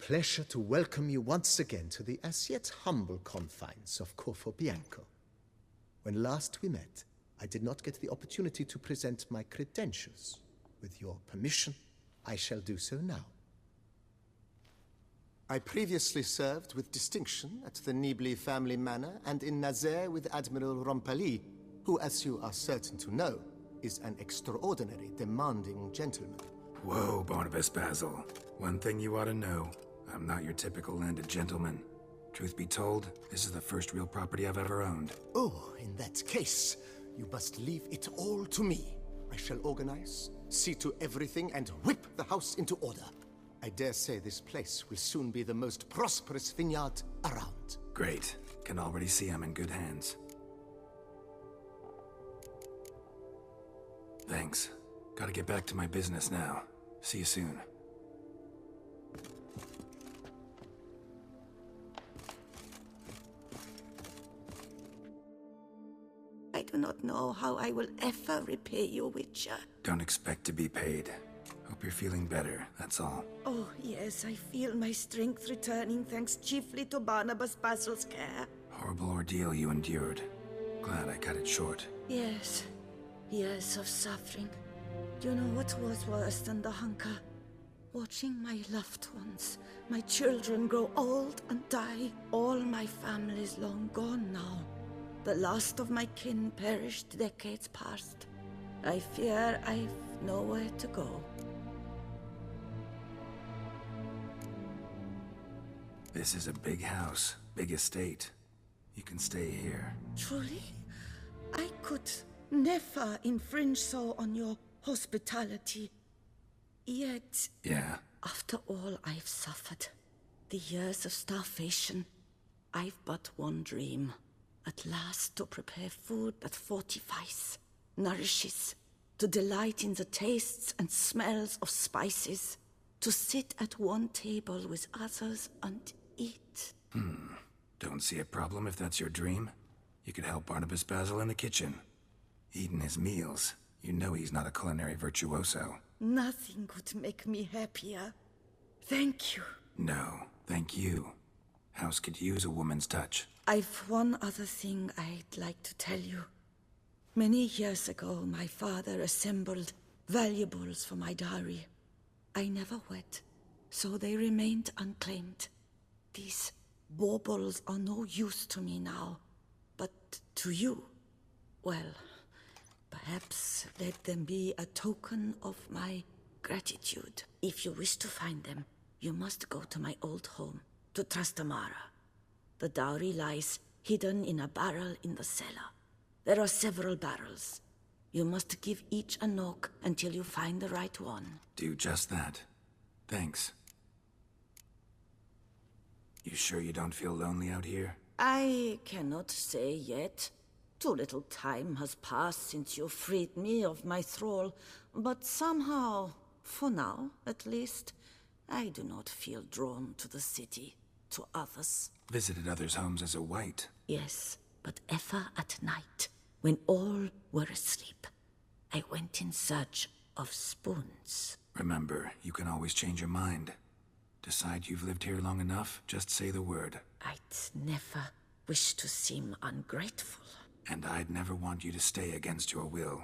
pleasure to welcome you once again to the as yet humble confines of Corvo Bianco. When last we met, I did not get the opportunity to present my credentials. With your permission, I shall do so now. I previously served with distinction at the Nibli family manor and in Nazaire with Admiral Rompali, who, as you are certain to know, is an extraordinary demanding gentleman. Whoa, Barnabas Basil. One thing you ought to know. I'm not your typical landed gentleman. Truth be told, this is the first real property I've ever owned. Oh, in that case, you must leave it all to me. I shall organize, see to everything, and whip the house into order. I dare say this place will soon be the most prosperous vineyard around. Great. Can already see I'm in good hands. Thanks. Gotta get back to my business now. See you soon. I do not know how I will ever repay you, Witcher. Don't expect to be paid. Hope you're feeling better, that's all. Oh, yes, I feel my strength returning thanks chiefly to Barnabas Basil's care. Horrible ordeal you endured. Glad I cut it short. Yes, years of suffering. Do you know what was worse than the hunger? Watching my loved ones, my children grow old and die. All my family's long gone now. The last of my kin perished decades past. I fear I've nowhere to go. This is a big house, big estate. You can stay here. Truly? I could never infringe so on your hospitality. Yet, Yeah? after all I've suffered, the years of starvation, I've but one dream. At last to prepare food that fortifies, nourishes, to delight in the tastes and smells of spices, to sit at one table with others and eat. Don't see a problem if that's your dream. You could help Barnabas Basil in the kitchen. Eating his meals. You know he's not a culinary virtuoso. Nothing could make me happier. Thank you. No, thank you. House could use a woman's touch. I've one other thing I'd like to tell you. Many years ago, my father assembled valuables for my dowry. I never wed, so they remained unclaimed. These baubles are no use to me now, but to you, well, perhaps let them be a token of my gratitude. If you wish to find them, you must go to my old home, to Trastamara. The dowry lies hidden in a barrel in the cellar. There are several barrels. You must give each a knock until you find the right one. Do just that. Thanks. You sure you don't feel lonely out here? I cannot say yet. Too little time has passed since you freed me of my thrall, but somehow, for now at least, I do not feel drawn to the city, to others. Visited others' homes as a white. Yes, but ever at night, when all were asleep, I went in search of spoons. Remember, you can always change your mind. Decide you've lived here long enough, just say the word. I'd never wish to seem ungrateful. And I'd never want you to stay against your will.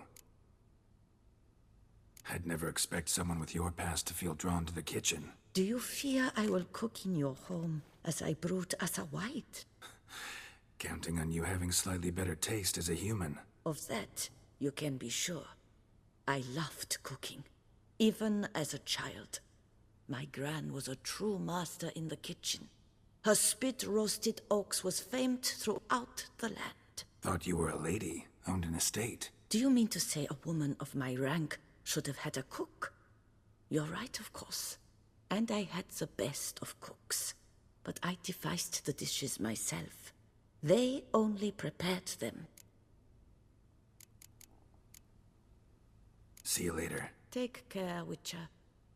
I'd never expect someone with your past to feel drawn to the kitchen. Do you fear I will cook in your home as I brewed as a white? Counting on you having slightly better taste as a human. Of that, you can be sure. I loved cooking, even as a child. My gran was a true master in the kitchen. Her spit-roasted oaks was famed throughout the land. Thought you were a lady, owned an estate. Do you mean to say a woman of my rank should have had a cook? You're right, of course. And I had the best of cooks. But I devised the dishes myself. They only prepared them. See you later. Take care, Witcher.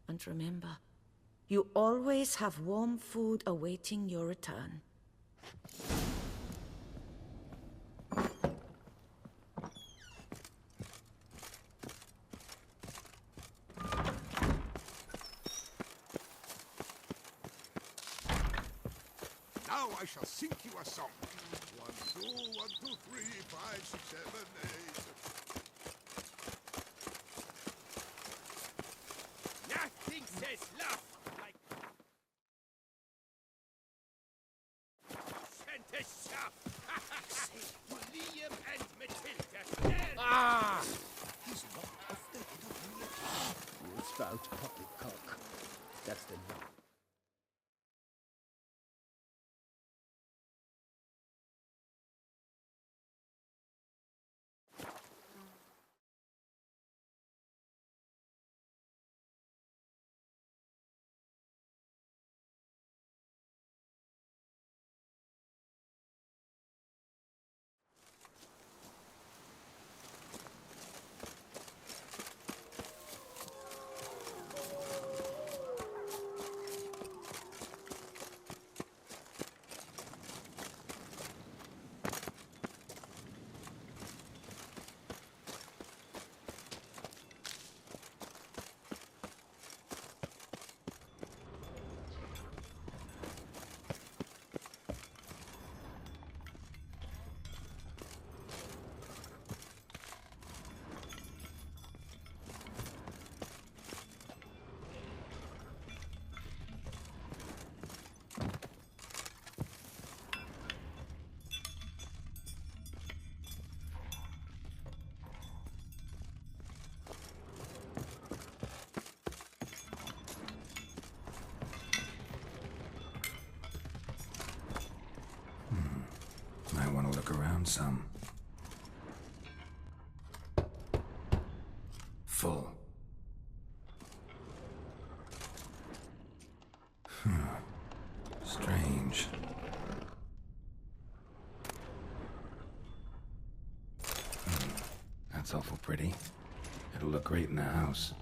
And remember, you always have warm food awaiting your return. Now I shall sing you a song. 1, 2, 1, 2, 3, 5, 6, 7, 8. Nothing says love like Santa Shop. William and Matilda. Ah! He's not off the head of me at all. You spout poppycock. That's the name. I want to look around some. Full. Strange. That's awful pretty. It'll look great in the house.